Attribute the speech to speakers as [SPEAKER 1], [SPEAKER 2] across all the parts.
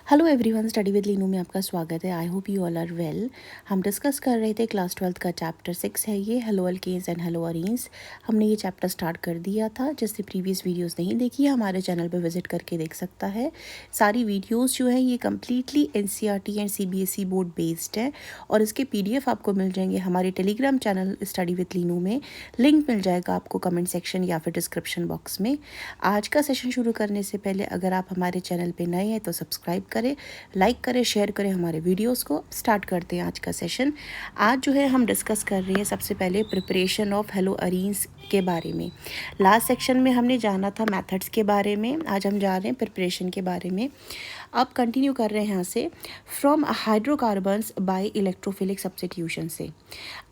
[SPEAKER 1] Hello everyone, study with Leenu में आपका स्वागत है। I hope you all are well. हम डिस्कस कर रहे थे क्लास 12th का चैप्टर 6 है ये, haloalkanes and haloarenes. हमने ये चैप्टर स्टार्ट कर दिया था। जिसने प्रीवियस वीडियोस नहीं देखी है हमारे चैनल पे विजिट करके देख सकता है। सारी वीडियोस जो है ये completely NCERT and CBSE board based है और इसके पीडीएफ आपको मिल जाएंगे हमारे Telegram channel study with Leenu में। लिंक मिल जाएगा आपको कमेंट सेक्शन या फिर डिस्क्रिप्शन बॉक्स में। आज का सेशन शुरू करने से पहले अगर आप हमारे चैनल पर नए हैं तो सब्सक्राइब करें, लाइक करें, शेयर करें हमारे वीडियोस को। स्टार्ट करते हैं आज का सेशन। आज जो है हम डिस्कस कर रहे हैं सबसे पहले प्रिपरेशन ऑफ हेलो अरीन्स के बारे में। लास्ट सेक्शन में हमने जाना था मेथड्स के बारे में, आज हम जा रहे हैं प्रिपरेशन के बारे में। अब कंटिन्यू कर रहे हैं यहाँ से। From hydrocarbons by electrophilic substitution से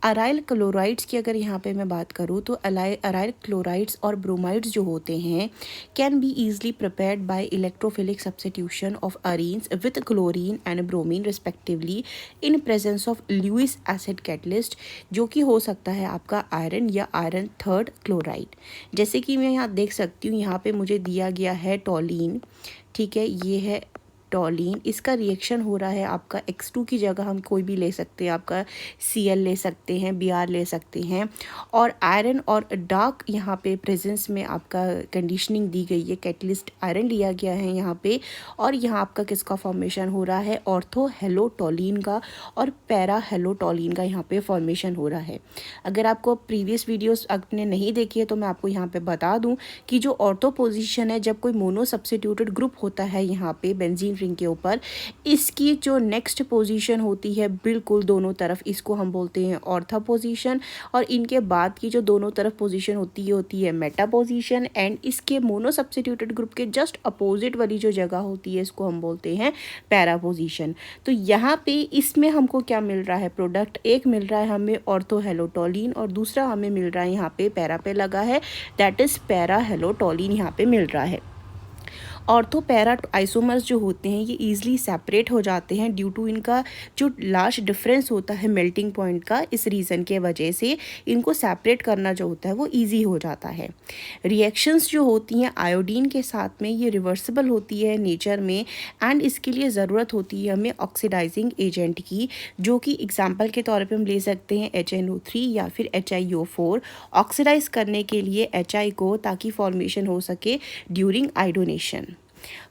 [SPEAKER 1] अराइल क्लोराइड्स की अगर यहाँ पे मैं बात करूँ तो अराइल क्लोराइड्स और ब्रोमाइड्स जो होते हैं can be easily prepared by electrophilic substitution of arenes with chlorine and bromine respectively in presence of Lewis acid catalyst, जो कि हो सकता है आपका आयरन या आयरन थर्ड क्लोराइड। जैसे कि मैं यहाँ देख सकती हूँ, यहाँ पे मुझे दिया गया है टॉलीन, ठीक है, ये है टॉलीन। इसका रिएक्शन हो रहा है आपका X2 की जगह हम कोई भी ले सकते हैं, आपका Cl ले सकते हैं, Br ले सकते हैं। और आयरन और डार्क यहाँ पे प्रेजेंस में आपका कंडीशनिंग दी गई है, कैटलिस्ट आयरन लिया गया है यहाँ पे। और यहाँ आपका किसका फॉर्मेशन हो रहा है, ऑर्थो हेलोटोलीन का और पैरा हेलोटोलीन का यहाँ पे फॉर्मेशन हो रहा है। अगर आपको प्रीवियस वीडियोस आपने नहीं देखी है तो मैं आपको यहाँ पे बता दूँ कि जो ऑर्थो पोजिशन है, जब कोई मोनो सब्स्टिट्यूटेड ग्रुप होता है यहाँ पे बेंजीन रिंग के ऊपर, इसकी जो नेक्स्ट पोजीशन होती है बिल्कुल दोनों तरफ, इसको हम बोलते हैं ऑर्थो पोजीशन। और इनके बाद की जो दोनों तरफ पोजीशन होती है मेटा पोजीशन। एंड इसके मोनो सब्स्टिट्यूटेड ग्रुप के जस्ट अपोजिट वाली जो जगह होती है इसको हम बोलते हैं पैरा पोजीशन। तो यहाँ पे इसमें हमको क्या मिल रहा है, प्रोडक्ट एक मिल रहा है हमें ऑर्थो हेलोटोलीन और दूसरा हमें मिल रहा है यहाँ पे पैरा पे लगा है, दैट इज पैरा हेलोटोलीन यहाँ पे मिल रहा है। ऑर्थो पैरा आइसोमर्स जो होते हैं ये ईजिली सेपरेट हो जाते हैं ड्यू टू इनका जो लार्ज डिफरेंस होता है मेल्टिंग पॉइंट का। इस रीज़न के वजह से इनको सेपरेट करना जो होता है वो ईजी हो जाता है। रिएक्शंस जो होती हैं आयोडीन के साथ में ये रिवर्सिबल होती है नेचर में एंड इसके लिए ज़रूरत होती है हमें ऑक्सीडाइजिंग एजेंट की, जो कि एग्जाम्पल के तौर पर हम ले सकते हैं HNO3 या फिर HiO4 ऑक्सीडाइज करने के लिए HI को, ताकि फॉर्मेशन हो सके ड्यूरिंग आयोडोनेशन।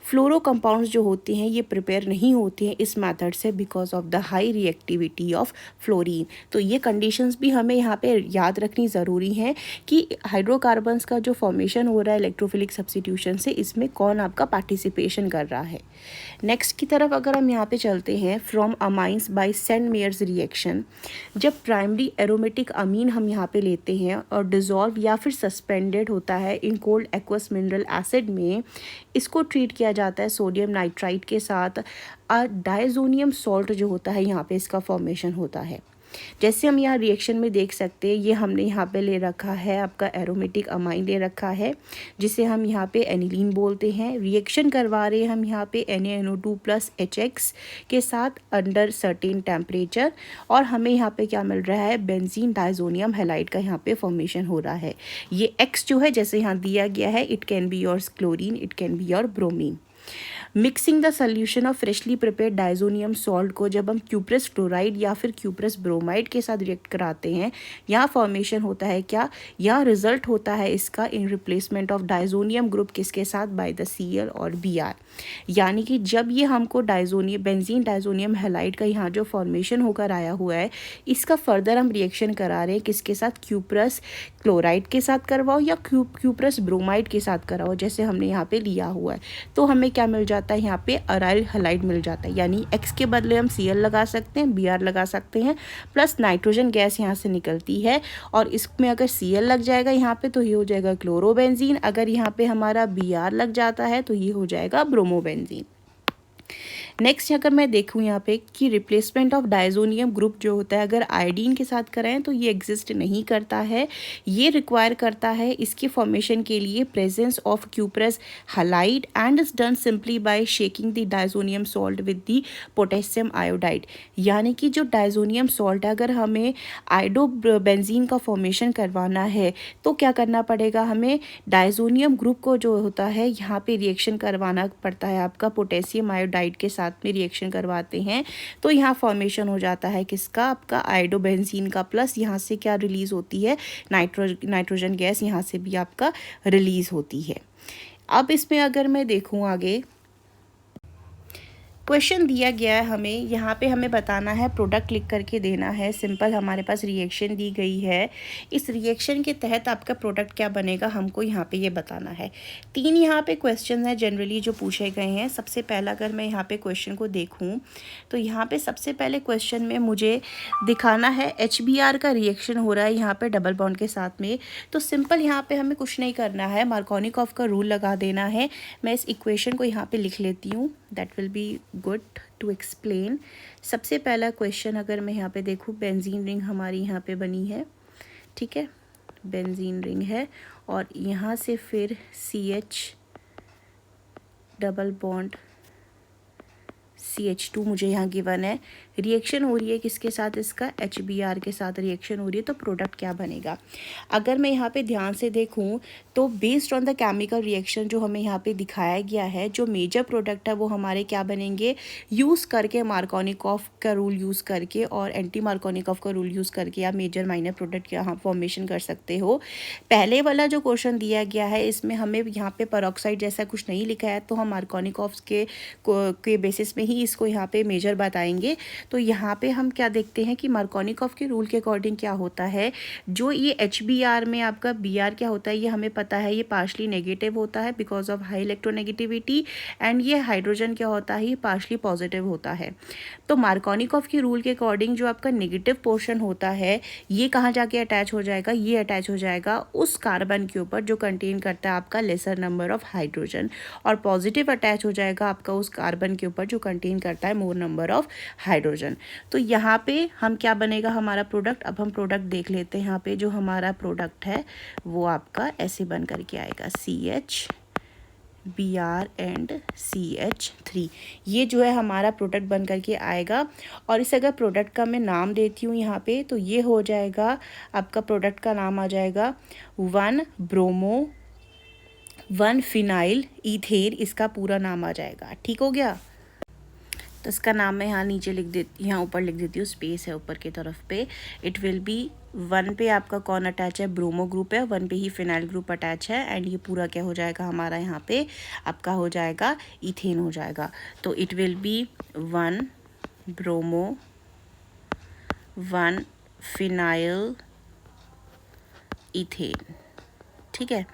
[SPEAKER 1] फ्लोरो कंपाउंड्स जो होते हैं ये प्रिपेयर नहीं होते हैं इस मेथड से because of the high reactivity of fluorine. तो ये कंडीशंस भी हमें यहाँ पे याद रखनी ज़रूरी है कि हाइड्रोकार्बन्स का जो फॉर्मेशन हो रहा है इलेक्ट्रोफिलिक सब्स्टिट्यूशन से, इसमें कौन आपका पार्टिसिपेशन कर रहा है। नेक्स्ट की तरफ अगर हम यहाँ पे चलते हैं, from amines by Sandmeyer's reaction, जब प्राइमरी एरोमेटिक अमीन हम यहाँ पे लेते हैं और डिजॉल्व या फिर सस्पेंडेड होता है in cold aqueous mineral acid में, इसको ट्रीट किया जाता है सोडियम नाइट्राइट के साथ। डायजोनियम सॉल्ट जो होता है यहाँ पे इसका फॉर्मेशन होता है। जैसे हम यहाँ रिएक्शन में देख सकते हैं, ये हमने यहाँ पे ले रखा है आपका एरोमेटिक अमाइन ले रखा है जिसे हम यहाँ पे एनिलीन बोलते हैं। रिएक्शन करवा रहे हैं हम यहाँ पे NaNO2+HX के साथ अंडर सर्टेन टेम्परेचर, और हमें यहाँ पे क्या मिल रहा है, बेंजीन डायजोनियम हैलाइड का यहाँ पे फॉर्मेशन हो रहा है। ये X जो है जैसे यहाँ दिया गया है, it can be your chlorine, it can be your bromine. Mixing the solution of freshly prepared diazonium salt को जब हम क्यूप्रस क्लोराइड या फिर क्यूप्रस ब्रोमाइड के साथ रिएक्ट कराते हैं, यहाँ फॉर्मेशन होता है क्या, यहाँ रिजल्ट होता है इसका in replacement of diazonium group किसके साथ, बाय द Cl और Br। यानी कि जब ये हमको बेंजीन डायजोनियम हैलाइड का यहाँ जो फॉर्मेशन होकर आया हुआ है, इसका फर्दर हम रिएक्शन करा रहे हैं किसके साथ, क्यूप्रस क्लोराइड के साथ करवाओ या क्यूप्रस ब्रोमाइड के साथ कराओ, जैसे हमने यहाँ पे लिया हुआ है। तो हमें क्या मिल जाता है, यहाँ पे अराइल हैलाइड मिल जाता है। यानी X के बदले हम Cl लगा सकते हैं, Br लगा सकते हैं, प्लस नाइट्रोजन गैस यहाँ से निकलती है और इसमें अगर Cl लग जाएगा यहाँ पे तो ये हो जाएगा क्लोरोबेंजीन। अगर यहाँ पे हमारा Br लग जाता है तो ये हो जाएगा ब्रोमोबेंजीन। नेक्स्ट अगर मैं देखूँ यहाँ पे कि रिप्लेसमेंट ऑफ डायजोनियम ग्रुप जो होता है अगर आयोडीन के साथ कराएं तो ये एग्जिस्ट नहीं करता है। ये रिक्वायर करता है इसके फॉर्मेशन के लिए presence of cuprous halide and is done simply by shaking the diazonium salt with the potassium iodide. यानी कि जो डायजोनियम सॉल्ट है, अगर हमें आयोडो बेंजीन का फॉर्मेशन करवाना है तो क्या करना पड़ेगा, हमें डायजोनियम ग्रुप को जो होता है यहाँ पे रिएक्शन करवाना पड़ता है आपका पोटेशियम आयोडाइड के साथ साथ में रिएक्शन करवाते हैं तो यहाँ फॉर्मेशन हो जाता है किसका, आपका आयोडोबेंजीन का, प्लस यहाँ से क्या रिलीज़ होती है, नाइट्रोजन गैस यहाँ से भी आपका रिलीज़ होती है। अब इसमें अगर मैं देखूँ आगे, क्वेश्चन दिया गया है हमें, यहाँ पे हमें बताना है, प्रोडक्ट लिख करके देना है। सिंपल हमारे पास रिएक्शन दी गई है, इस रिएक्शन के तहत आपका प्रोडक्ट क्या बनेगा हमको यहाँ पे ये बताना है। 3 यहाँ पे क्वेश्चन है जनरली जो पूछे गए हैं। सबसे पहला अगर मैं यहाँ पे क्वेश्चन को देखूँ तो यहाँ पे सबसे पहले क्वेश्चन में मुझे दिखाना है HBr का रिएक्शन हो रहा है यहाँ पे डबल बॉन्ड के साथ में। तो सिंपल यहाँ पे हमें कुछ नहीं करना है, मार्कोनिकॉफ का रूल लगा देना है। मैं इस इक्वेशन को यहाँ पे लिख लेती हूँ, that will be good to explain. सबसे पहला क्वेश्चन अगर मैं यहाँ पे देखूँ, बेंजीन रिंग हमारी यहाँ पे बनी है, ठीक है, बेंजीन रिंग है, और यहाँ से फिर CH डबल बॉन्ड CH2 मुझे यहाँ गिवन है। रिएक्शन हो रही है किसके साथ, इसका HBr के साथ रिएक्शन हो रही है। तो प्रोडक्ट क्या बनेगा, अगर मैं यहाँ पे ध्यान से देखूँ तो based on the chemical reaction जो हमें यहाँ पे दिखाया गया है, जो मेजर प्रोडक्ट है वो हमारे क्या बनेंगे, यूज़ करके मार्कोनिकॉफ का रूल यूज़ करके और एंटी मार्कोनिकॉफ का रूल यूज़ करके आप मेजर माइनर प्रोडक्ट यहाँ फॉर्मेशन कर सकते हो। पहले वाला जो क्वेश्चन दिया गया है इसमें हमें यहाँ पे पेरोक्साइड जैसा कुछ नहीं लिखा है, तो हम मार्कोनिकॉफ के बेसिस में ही इसको यहाँ पे मेजर बताएंगे। तो यहाँ पे हम क्या देखते हैं कि मार्कोनिकॉफ के रूल के अकॉर्डिंग क्या होता है, जो ये HBr में आपका Br क्या होता है ये हमें पता है, ये पार्शली नेगेटिव होता है because of high electronegativity, and ये हाइड्रोजन क्या होता है, ये पार्शली पॉजिटिव होता है। तो मार्कोनिकॉफ के रूल के अकॉर्डिंग जो आपका नेगेटिव पोर्शन होता है ये कहाँ जाके अटैच हो जाएगा, ये अटैच हो जाएगा उस कार्बन के ऊपर जो कंटेन करता है आपका लेसर नंबर ऑफ हाइड्रोजन, और पॉजिटिव अटैच हो जाएगा आपका उस कार्बन के ऊपर जो कंटेन करता है मोर नंबर ऑफ हाइड्रोजन। तो यहाँ पे हम क्या बनेगा हमारा प्रोडक्ट, अब हम प्रोडक्ट देख लेते हैं। यहाँ पे जो हमारा प्रोडक्ट है वो आपका ऐसे बन करके आएगा, CH Br एंड CH3, ये जो है हमारा प्रोडक्ट बन करके आएगा। और इस अगर प्रोडक्ट का मैं नाम देती हूँ यहाँ पे तो ये हो जाएगा, आपका प्रोडक्ट का नाम आ जाएगा 1-ब्रोमो 1-फिनाइल ईथेन, इसका पूरा नाम आ जाएगा। ठीक हो गया, तो इसका नाम मैं यहाँ नीचे लिख देती, यहाँ ऊपर लिख देती हूँ, स्पेस है ऊपर की तरफ पे। इट विल बी 1 पे आपका कौन अटैच है, ब्रोमो ग्रुप है, 1 पे ही फिनाइल ग्रुप अटैच है, एंड ये पूरा क्या हो जाएगा हमारा यहाँ पे आपका हो जाएगा इथेन हो जाएगा। तो it will B 1 bromo 1 phenyl ethane. ठीक है,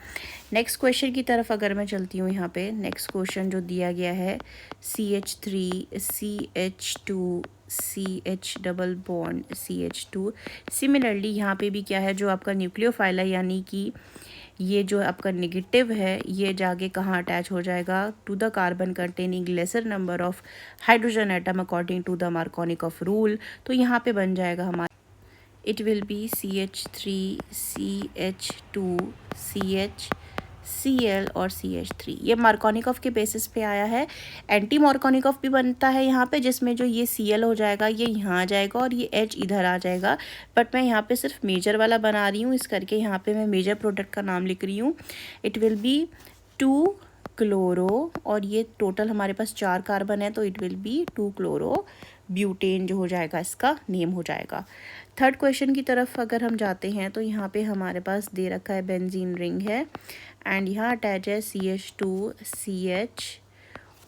[SPEAKER 1] नेक्स्ट क्वेश्चन की तरफ अगर मैं चलती हूँ, यहाँ पे नेक्स्ट क्वेश्चन जो दिया गया है, CH3 CH2 CH double bond CH2। Similarly यहाँ पे भी क्या है, जो आपका न्यूक्लियोफाइल है यानी कि ये जो आपका नेगेटिव है ये जाके कहाँ अटैच हो जाएगा, to the carbon containing lesser number of hydrogen atom according to the Markovnikov rule. तो यहाँ पे बन जाएगा हमारा, it will be CH3 CH2 CH Cl और CH3। ये मार्कोनिकॉफ के बेसिस पे आया है। एंटी मार्कोनिकॉफ भी बनता है यहाँ पे, जिसमें जो ये Cl हो जाएगा ये यहाँ आ जाएगा और ये H इधर आ जाएगा, बट मैं यहाँ पे सिर्फ मेजर वाला बना रही हूँ, इस करके यहाँ पे मैं मेजर प्रोडक्ट का नाम लिख रही हूँ। इट विल बी 2 क्लोरो, और ये टोटल हमारे पास 4 कार्बन है, तो it will B 2 chloro butane जो हो जाएगा इसका नेम हो जाएगा। थर्ड क्वेश्चन की तरफ अगर हम जाते हैं तो यहाँ पे हमारे पास दे रखा है बेंजीन रिंग है, एंड यहाँ अटैच है CH2 CH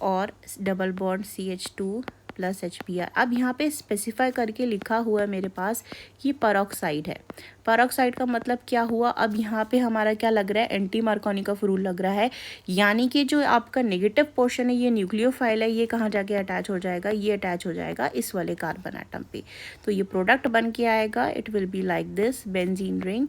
[SPEAKER 1] और double bond CH2 plus HBr। अब यहाँ पे स्पेसिफाई करके लिखा हुआ है मेरे पास कि पेरोक्साइड है। पेरोक्साइड का मतलब क्या हुआ, अब यहाँ पे हमारा क्या लग रहा है, एंटी मार्कोनिकॉफ रूल लग रहा है, यानी कि जो आपका नेगेटिव पोर्शन है ये न्यूक्लियोफाइल है, ये कहाँ जाके अटैच हो जाएगा, ये अटैच हो जाएगा इस वाले कार्बन एटम पे। तो ये प्रोडक्ट बन के आएगा, it will be like this, benzene ring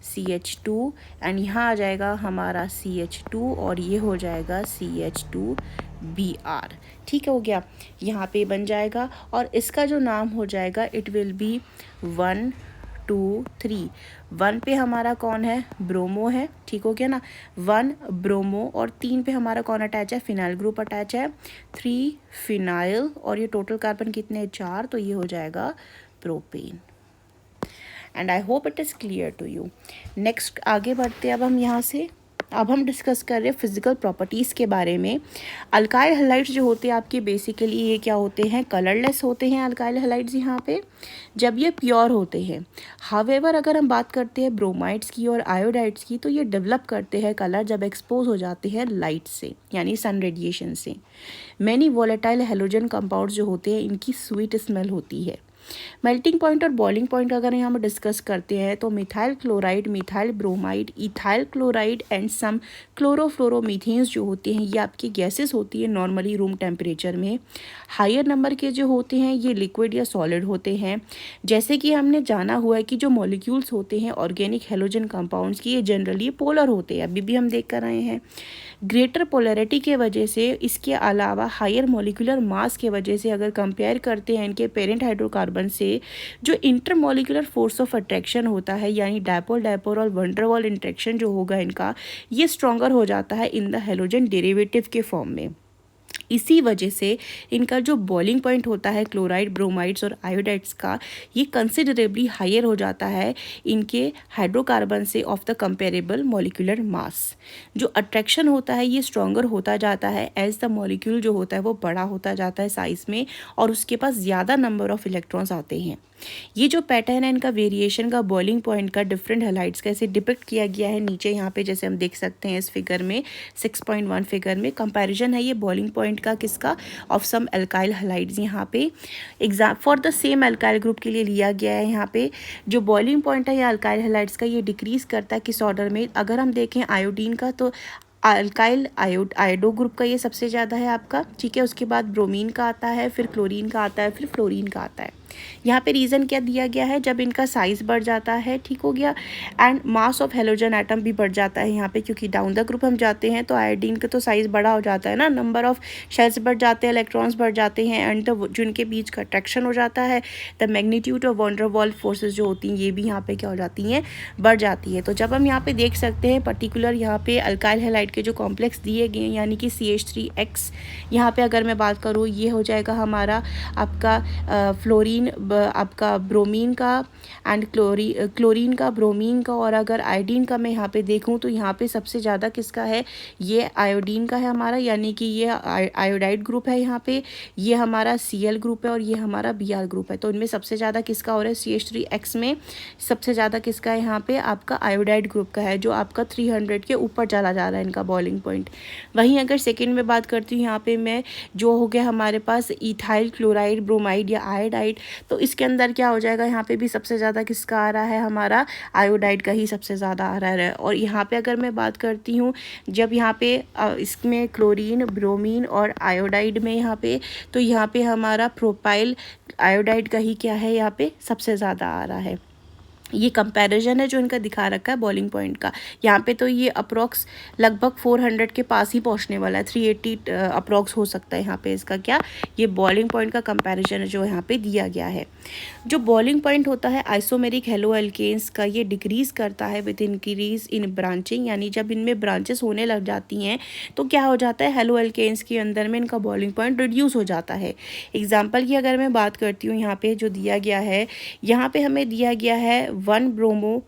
[SPEAKER 1] CH2, and यहाँ आ जाएगा हमारा CH2 और ये हो जाएगा CH2Br। ठीक हो गया, यहाँ पे बन जाएगा, और इसका जो नाम हो जाएगा इट विल बी 1 2 3। 1 पे हमारा कौन है, ब्रोमो है, ठीक हो गया ना, 1 ब्रोमो, और 3 पे हमारा कौन अटैच है, फिनाइल ग्रुप अटैच है, 3 फिनाइल, और ये टोटल कार्बन कितने 4, तो ये हो जाएगा propane. And I hope it is clear to you. Next आगे बढ़ते हैं अब हम यहाँ से, अब हम डिस्कस कर रहे हैं फिजिकल प्रॉपर्टीज़ के बारे में। अल्काइल हैलाइड्स जो होते हैं आपके बेसिकली ये क्या होते हैं, कलरलेस होते हैं अल्काइल हैलाइड्स यहाँ पे, जब ये प्योर होते हैं। हावेवर अगर हम बात करते हैं ब्रोमाइड्स की और आयोडाइड्स की, तो ये डेवलप करते हैं कलर जब एक्सपोज हो जाते हैं लाइट से, यानी सन रेडिएशन से। मैनी वोलेटाइल हेलोजन कंपाउंड्स जो होते हैं इनकी स्वीट स्मेल होती है। मेल्टिंग पॉइंट और बॉइलिंग पॉइंट अगर यहाँ पर डिस्कस करते हैं तो methyl chloride, methyl bromide, ethyl chloride and some chlorofluoromethanes जो होते हैं ये आपकी गैसेस होती है नॉर्मली रूम टेम्परेचर में। हायर नंबर के जो होते हैं ये लिक्विड या सॉलिड होते हैं। जैसे कि हमने जाना हुआ है कि जो मॉलिक्यूल्स होते हैं ऑर्गेनिक हेलोजन कंपाउंड्स की, ये जनरली पोलर होते हैं, अभी भी हम देख कर आए हैं। ग्रेटर पोलैरिटी के वजह से, इसके अलावा हायर मॉलिक्यूलर मास के वजह से अगर कंपेयर करते हैं इनके पेरेंट हाइड्रोकार्बन से, जो इंटरमॉलिक्यूलर फोर्स ऑफ अट्रैक्शन होता है यानी डायपोल डायपोल और वंडर वॉल इंट्रैक्शन जो होगा इनका, ये स्ट्रॉन्गर हो जाता है इन द हेलोजन डेरिवेटिव के फॉर्म में। इसी वजह से इनका जो बॉइलिंग पॉइंट होता है क्लोराइड, ब्रोमाइड्स और आयोडाइड्स का, ये कंसिडरेबली हायर हो जाता है इनके हाइड्रोकार्बन से of the comparable molecular mass. जो अट्रैक्शन होता है ये स्ट्रॉन्गर होता जाता है एज द मॉलिक्यूल जो होता है वो बड़ा होता जाता है साइज़ में और उसके पास ज़्यादा नंबर ऑफ इलेक्ट्रॉन्स आते हैं। ये जो पैटर्न है इनका वेरिएशन का बॉइलिंग पॉइंट का डिफरेंट हैलाइड्स का ऐसे डिपिक्ट किया गया है नीचे यहाँ पे, जैसे हम देख सकते हैं इस फिगर में 6.1 फिगर में कंपैरिजन है ये बॉइलिंग पॉइंट का किसका, ऑफ सम अल्काइल हैलाइड्स। यहाँ पे exam for the same alkyl group के लिए लिया गया है। यहाँ पे जो बॉइलिंग पॉइंट है ये अल्काइल हैलाइड्स का ये डिक्रीज करता है किस ऑर्डर में, अगर हम देखें आयोडीन का तो अल्काइल आयोडो ग्रुप का ये सबसे ज़्यादा है आपका, ठीक है। उसके बाद ब्रोमीन का आता है, फिर क्लोरीन का आता है, फिर फ्लोरीन का आता है। यहाँ पे रीज़न क्या दिया गया है, जब इनका साइज़ बढ़ जाता है, ठीक हो गया, and mass of halogen atom भी बढ़ जाता है यहाँ पे, क्योंकि डाउन द ग्रुप हम जाते हैं तो आयोडीन का तो साइज़ बड़ा हो जाता है ना, नंबर ऑफ शेल्स बढ़ जाते हैं, इलेक्ट्रॉन्स बढ़ जाते हैं, एंड जो इनके बीच का अट्रैक्शन हो जाता है, the magnitude of wonder wall forces जो होती हैं ये भी यहाँ पे क्या हो जाती हैं, बढ़ जाती है। तो जब हम यहाँ पे देख सकते हैं पर्टिकुलर यहाँ पे अल्काइल हैलाइड के जो कॉम्प्लेक्स दिए गए हैं, यानी कि CH3X, यहाँ पे अगर मैं बात करूँ ये हो जाएगा हमारा आपका फ्लोरीन, आपका ब्रोमीन का एंड क्लोरीन का, ब्रोमीन का, और अगर आयोडीन का मैं यहाँ पे देखूँ तो यहाँ पे सबसे ज़्यादा किसका है, ये आयोडीन का है हमारा, यानी कि ये आयोडाइड ग्रुप है यहाँ पे, ये हमारा Cl ग्रुप है और ये हमारा Br ग्रुप है। तो इनमें सबसे ज़्यादा किसका हो रहा है, CH3X में सबसे ज़्यादा किसका है यहाँ पे, आपका आयोडाइड ग्रुप का है, जो आपका 300 के ऊपर चला जा रहा है इनका बॉइलिंग पॉइंट। वहीं अगर सेकेंड में बात करती हूँ यहाँ पे मैं, जो हो गया हमारे पास इथाइल क्लोराइड, ब्रोमाइड या आयोडाइड, तो इसके अंदर क्या हो जाएगा, यहाँ पे भी सबसे ज़्यादा किसका आ रहा है, हमारा आयोडाइड का ही सबसे ज़्यादा आ रहा है। और यहाँ पे अगर मैं बात करती हूँ, जब यहाँ पे इसमें क्लोरीन, ब्रोमीन और आयोडाइड में यहाँ पे, तो यहाँ पे हमारा प्रोपाइल आयोडाइड का ही क्या है, यहाँ पे सबसे ज़्यादा आ रहा है। ये कंपैरिजन है जो इनका दिखा रखा है बॉइलिंग पॉइंट का। यहाँ पे तो ये अप्रॉक्स लगभग 400 के पास ही पहुँचने वाला है, 380 अप्रॉक्स हो सकता है यहाँ पे इसका क्या, ये बॉइलिंग पॉइंट का कंपैरिजन जो यहाँ पे दिया गया है। जो बॉइलिंग पॉइंट होता है आइसोमेरिक हेलो एल्केन्स का, ये डिक्रीज़ करता है विद इंक्रीज इन ब्रांचिंग, यानी जब इनमें ब्रांचेस होने लग जाती हैं तो क्या हो जाता है, हेलो एल्केन्स के अंदर में इनका बॉइलिंग पॉइंट रिड्यूस हो जाता है। एग्जाम्पल की अगर मैं बात करती हूँ, यहाँ पे जो दिया गया है, यहाँ पे हमें दिया गया है 1 ब्रोमो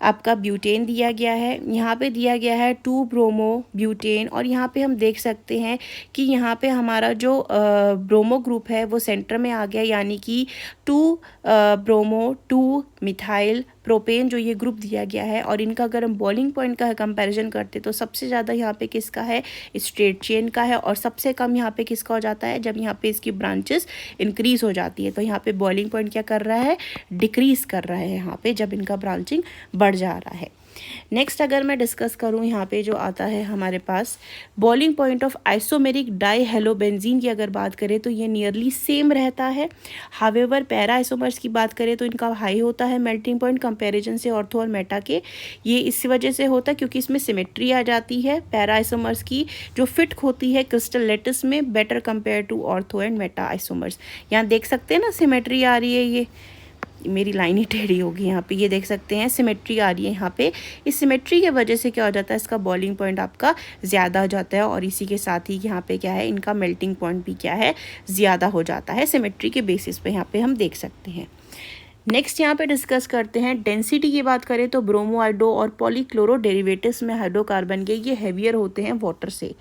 [SPEAKER 1] आपका ब्यूटेन दिया गया है, यहाँ पे दिया गया है 2 ब्रोमो ब्यूटेन, और यहाँ पे हम देख सकते हैं कि यहाँ पे हमारा जो ब्रोमो ग्रुप है वो सेंटर में आ गया, यानी कि 2 ब्रोमो 2 मिथाइल प्रोपेन जो ये ग्रुप दिया गया है। और इनका अगर हम बॉइलिंग पॉइंट का कंपैरिजन करते तो सबसे ज़्यादा यहाँ पे किसका है, स्ट्रेट चेन का है, और सबसे कम यहाँ पे किसका हो जाता है, जब यहाँ पे इसकी ब्रांचेस इंक्रीज़ हो जाती है। तो यहाँ पे बॉइलिंग पॉइंट क्या कर रहा है, डिक्रीज़ कर रहा है यहाँ पे, जब इनका ब्रांचिंग बढ़ जा रहा है। नेक्स्ट अगर मैं डिस्कस करूँ, यहाँ पे जो आता है हमारे पास बॉइलिंग पॉइंट ऑफ आइसोमेरिक डाईहेलोबेंजीन की अगर बात करें तो ये नियरली सेम रहता है। हावेवर पैरा आइसोमर्स की बात करें तो इनका हाई होता है मेल्टिंग पॉइंट कंपैरिजन से ऑर्थो और मेटा के। ये इस वजह से होता है क्योंकि इसमें सिमेट्री आ जाती है, पैरा आइसोमर्स की जो फिट होती है क्रिस्टल लेटिस में better compare to ortho and meta isomers. यहाँ देख सकते हैं ना सिमेट्री आ रही है, ये मेरी लाइन ही टेढ़ी होगी यहाँ पे, ये देख सकते हैं सिमेट्री आ रही है यहाँ पे। इस सिमेट्री के वजह से क्या हो जाता है, इसका बॉइलिंग पॉइंट आपका ज़्यादा हो जाता है, और इसी के साथ ही यहाँ पे क्या है, इनका मेल्टिंग पॉइंट भी क्या है, ज़्यादा हो जाता है। सिमेट्री के बेसिस पे यहाँ पे हम देख सकते हैं। नेक्स्ट यहाँ पे डिस्कस करते हैं डेंसिटी की बात करें तो ब्रोमो हाइड्रो और पॉलीक्लोरो डेरिवेटिव्स में हाइड्रोकार्बन के ये हैवियर होते हैं वाटर से।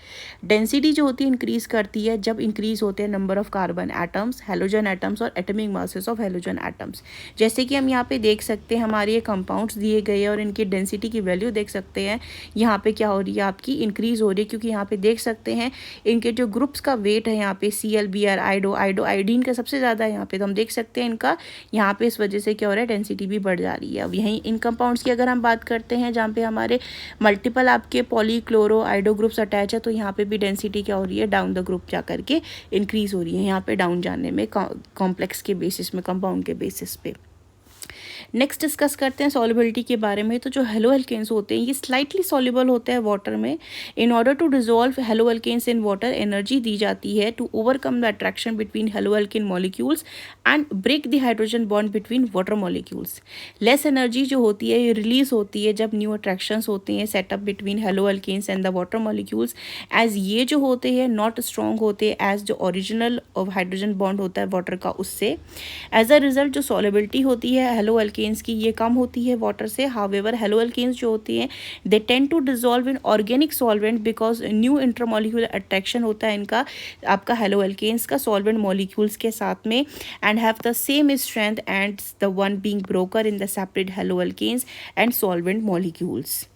[SPEAKER 1] डेंसिटी जो होती है इंक्रीज करती है जब इंक्रीज होते हैं number of carbon atoms, halogen atoms और atomic masses of halogen atoms. जैसे कि हम यहाँ पे देख सकते हैं हमारे ये कंपाउंड्स दिए गए हैं और इनकी डेंसिटी की वैल्यू देख सकते हैं। यहाँ पे क्या हो रही है आपकी इंक्रीज हो रही है, क्योंकि यहाँ पे देख सकते हैं इनके जो ग्रुप्स का वेट है यहाँ पे CL, Br, आयोडीन का सबसे ज़्यादा है यहाँ पे, तो हम देख सकते हैं इनका यहाँ पे इस वजह से क्या हो रहा है डेंसिटी भी बढ़ जा रही है। अब यहीं इन कंपाउंड्स की अगर हम बात करते हैं जहाँ पे हमारे मल्टीपल आपके पॉलीक्लोरो आयोडो ग्रुप्स अटैच है, तो यहाँ पे भी डेंसिटी क्या हो रही है डाउन द ग्रुप जा करके इंक्रीज हो रही है, यहाँ पे डाउन जाने में कॉम्प्लेक्स के बेसिस में, कंपाउंड के बेसिस पे। नेक्स्ट डिस्कस करते हैं सॉल्युबिलिटी के बारे में। तो जो हेलो एल्केन्स होते हैं ये स्लाइटली सॉल्युबल होते हैं वाटर में। In order to dissolve haloalkanes in water energy दी जाती है to overcome the attraction between haloalkane molecules and break the hydrogen bond between water molecules. Less energy जो होती है ये रिलीज होती है जब न्यू अट्रैक्शंस होते हैं setup between haloalkanes and the water molecules, as ये जो होते हैं नॉट स्ट्रॉन्ग होते एज जो ओरिजिनल हाइड्रोजन बॉन्ड होता है वाटर का उससे। एज अ रिजल्ट जो सॉल्युबिलिटी होती है हेलो एल्केन्स की ये कम होती है वाटर से। हाउएवर हेलो एल्केन्स जो होती हैं they tend to dissolve in organic solvent because new intermolecular attraction होता है इनका आपका हेलो एल्केन्स का सॉल्वेंट मॉलिक्यूल्स के साथ में, and have the same strength and the one being broken in the separate haloalkanes and solvent molecules.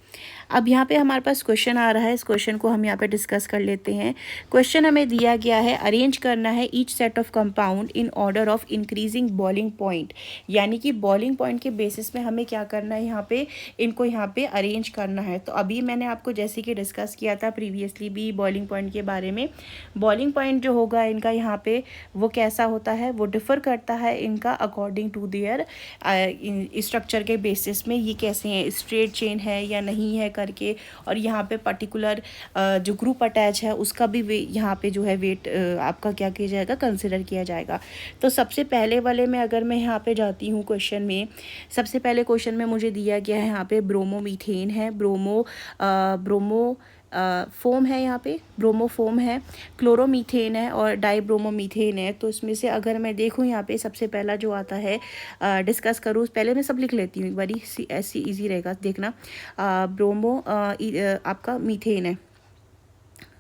[SPEAKER 1] अब यहाँ पे हमारे पास क्वेश्चन आ रहा है, इस क्वेश्चन को हम यहाँ पे डिस्कस कर लेते हैं। क्वेश्चन हमें दिया गया है अरेंज करना है each set of compound in order of increasing boiling point, यानी कि बॉइलिंग पॉइंट के बेसिस में हमें क्या करना है यहाँ पे इनको यहाँ पे अरेंज करना है। तो अभी मैंने आपको जैसे कि डिस्कस किया था प्रीवियसली भी बॉइलिंग पॉइंट के बारे में। बॉइलिंग पॉइंट जो होगा इनका यहाँ पे वो कैसा होता है, वो डिफ़र करता है इनका अकॉर्डिंग टू देयर स्ट्रक्चर के बेसिस में, ये कैसे हैं स्ट्रेट चेन है या नहीं है करके, और यहाँ पे पर्टिकुलर जो ग्रुप अटैच है उसका भी यहाँ पे जो है वेट आपका क्या किया जाएगा कंसिडर किया जाएगा। तो सबसे पहले वाले में अगर मैं यहाँ पे जाती हूँ क्वेश्चन में, सबसे पहले क्वेश्चन में मुझे दिया गया है यहाँ पे ब्रोमोमीथेन है, ब्रोमो फोम है, यहाँ पे ब्रोमोफोम है, क्लोरोमीथेन है और डाईब्रोमोमीथेन है। तो इसमें से अगर मैं देखूँ यहाँ पे सबसे पहला जो आता है डिस्कस करूँ, पहले मैं सब लिख लेती हूँ एक बारी, ऐसी इजी रहेगा देखना। ब्रोमो आपका मीथेन है,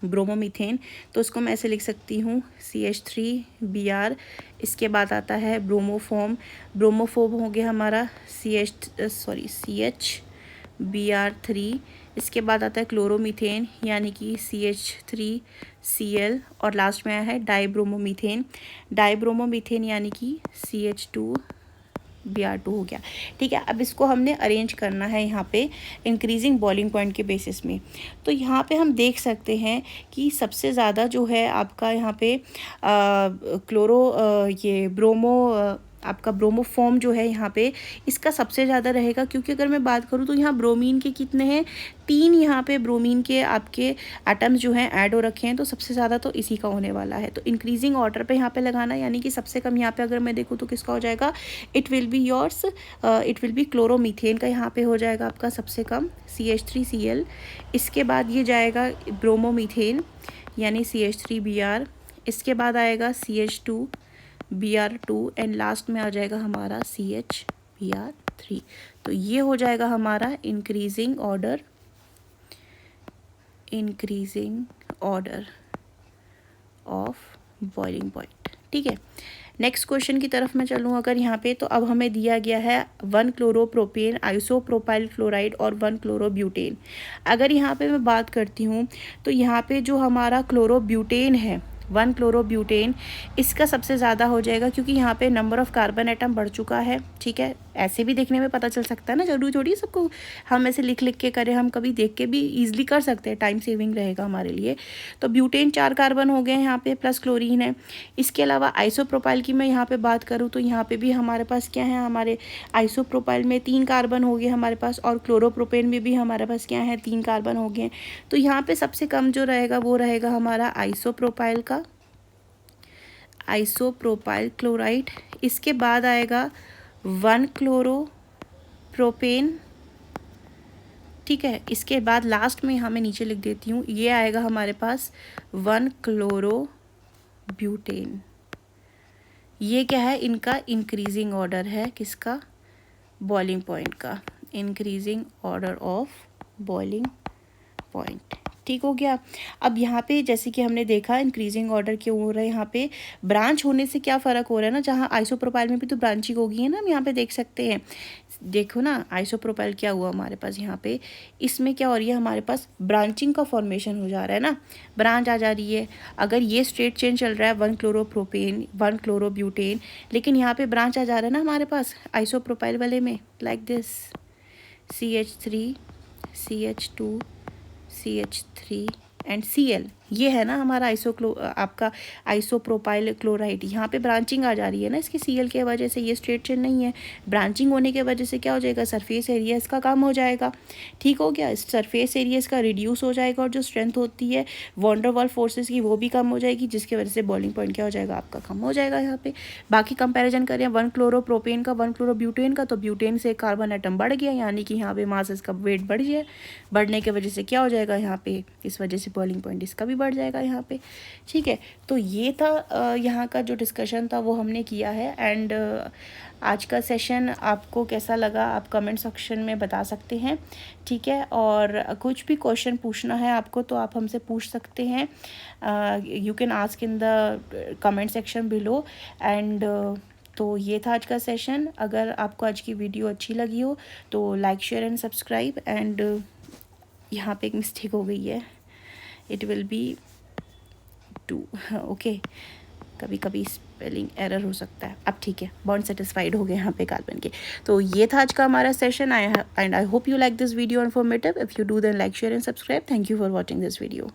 [SPEAKER 1] ब्रोमोमीथेन, तो उसको मैं ऐसे लिख सकती हूँ CH3Br। इसके बाद आता है ब्रोमोफोम, ब्रोमोफोम हो गया हमारा CH3Br3। इसके बाद आता है क्लोरोमीथेन यानी कि CH3Cl, और लास्ट में आया है डाईब्रोमोमीथेन, डाईब्रोमोमीथेन यानी कि CH2Br2 हो गया। ठीक है, अब इसको हमने अरेंज करना है यहाँ पे इंक्रीजिंग बॉइलिंग पॉइंट के बेसिस में। तो यहाँ पे हम देख सकते हैं कि सबसे ज़्यादा जो है आपका यहाँ पे ये ब्रोमो आपका ब्रोमोफॉर्म जो है यहाँ पे इसका सबसे ज़्यादा रहेगा, क्योंकि अगर मैं बात करूँ तो यहाँ ब्रोमीन के कितने हैं 3 यहाँ पे ब्रोमीन के आपके एटम्स जो हैं ऐड हो रखे हैं, तो सबसे ज़्यादा तो इसी का होने वाला है। तो इंक्रीजिंग ऑर्डर पे यहाँ पे लगाना, यानी कि सबसे कम यहाँ पे अगर मैं देखूँ तो किसका हो जाएगा, इट विल बी क्लोरोमीथेन का यहाँ पे हो जाएगा आपका सबसे कम CH3Cl। इसके बाद ये जाएगा ब्रोमोमीथेन यानी CH3Br, इसके बाद आएगा CH2Br2 एंड लास्ट में आ जाएगा हमारा CH3Br3। तो ये हो जाएगा हमारा increasing order of boiling point. ठीक है, नेक्स्ट क्वेश्चन की तरफ मैं चलूँ अगर यहाँ पे, तो अब हमें दिया गया है 1 क्लोरोप्रोपेन, आइसोप्रोपाइल क्लोराइड और 1 क्लोरोब्यूटेन। अगर यहाँ पे मैं बात करती हूँ तो यहाँ पे जो हमारा क्लोरोब्यूटेन है 1 क्लोरोब्यूटेन, इसका सबसे ज़्यादा हो जाएगा क्योंकि यहाँ पे नंबर ऑफ कार्बन एटम बढ़ चुका है। ठीक है, ऐसे भी देखने में पता चल सकता है ना, जरूरी थोड़ी सबको हम ऐसे लिख के करें, हम कभी देख के भी ईजिली कर सकते हैं, टाइम सेविंग रहेगा हमारे लिए। तो ब्यूटेन 4 कार्बन हो गए यहाँ पे प्लस क्लोरीन है। इसके अलावा आइसोप्रोपाइल की मैं यहाँ पे बात करूँ तो यहाँ पे भी हमारे पास क्या है, हमारे आइसोप्रोपाइल में 3 कार्बन हो गए हमारे पास, और क्लोरोप्रोपेन में भी हमारे पास क्या है 3 कार्बन हो गए। तो यहाँ पे सबसे कम जो रहेगा वो रहेगा हमारा आइसोप्रोपाइल का, आइसोप्रोपाइल क्लोराइड। इसके बाद आएगा 1 क्लोरोप्रोपेन। ठीक है, इसके बाद लास्ट में यहाँ मैं नीचे लिख देती हूँ, ये आएगा हमारे पास 1 क्लोरोब्यूटेन। ये क्या है, इनका इंक्रीजिंग ऑर्डर है, किसका, बॉइलिंग पॉइंट का, increasing order of boiling point. ठीक हो गया। अब यहाँ पे जैसे कि हमने देखा इंक्रीजिंग ऑर्डर क्यों हो रहा है, यहाँ पे ब्रांच होने से क्या फ़र्क हो रहा है ना, जहाँ आइसोप्रोपाइल में भी तो ब्रांचिंग होगी है ना, हम यहाँ पे देख सकते हैं। देखो ना आइसोप्रोपाइल क्या हुआ हमारे पास यहाँ पे, इसमें क्या हो रही है, हमारे पास ब्रांचिंग का फॉर्मेशन हो जा रहा है ना, ब्रांच आ जा रही है। अगर ये स्ट्रेट चेन चल रहा है 1-क्लोरोप्रोपेन 1-क्लोरोब्यूटेन, लेकिन यहाँ पे ब्रांच आ जा रहा है ना हमारे पास आइसोप्रोपाइल वाले में, like this, CH3 CH2 CH3 and Cl, ये है ना हमारा आपका आइसोप्रोपाइल क्लोराइड। यहाँ पे ब्रांचिंग आ जा रही है ना इसकी Cl के वजह से, ये स्ट्रेट चेन नहीं है। ब्रांचिंग होने के वजह से क्या हो जाएगा, सरफेस एरिया इसका कम हो जाएगा। ठीक हो गया, सरफेस एरिया इसका रिड्यूस हो जाएगा और जो स्ट्रेंथ होती है वॉन डर वाल फोर्सेस की वो भी कम हो जाएगी, जिसकी वजह से बॉइलिंग पॉइंट क्या हो जाएगा आपका, कम हो जाएगा। यहाँ पे बाकी कंपेरिजन करें 1-क्लोरोप्रोपेन का 1-क्लोरोब्यूटेन का, तो ब्यूटेन से कार्बन एटम बढ़ गया, यानी कि यहाँ पे मास इसका वेट बढ़ गया। बढ़ने की वजह से क्या हो जाएगा यहाँ पे, इस वजह से बॉइलिंग पॉइंट इसका भी बढ़ जाएगा यहाँ पे। ठीक है, तो ये था यहाँ का जो डिस्कशन था वो हमने किया है। एंड आज का सेशन आपको कैसा लगा आप कमेंट सेक्शन में बता सकते हैं। ठीक है, और कुछ भी क्वेश्चन पूछना है आपको तो आप हमसे पूछ सकते हैं, you can ask in the comment section below. And तो ये था आज का सेशन। अगर आपको आज की वीडियो अच्छी लगी हो तो like share and subscribe. And यहाँ पे एक मिस्टेक हो गई है, इट विल बी 2, ओके, कभी कभी स्पेलिंग एरर हो सकता है। अब ठीक है, बॉन्ड सेटिस्फाइड हो गए यहाँ पे कार्बन के। तो ये था आज का हमारा session. And I hope you like this video informative. If you do then like share and subscribe. Thank you for watching this video.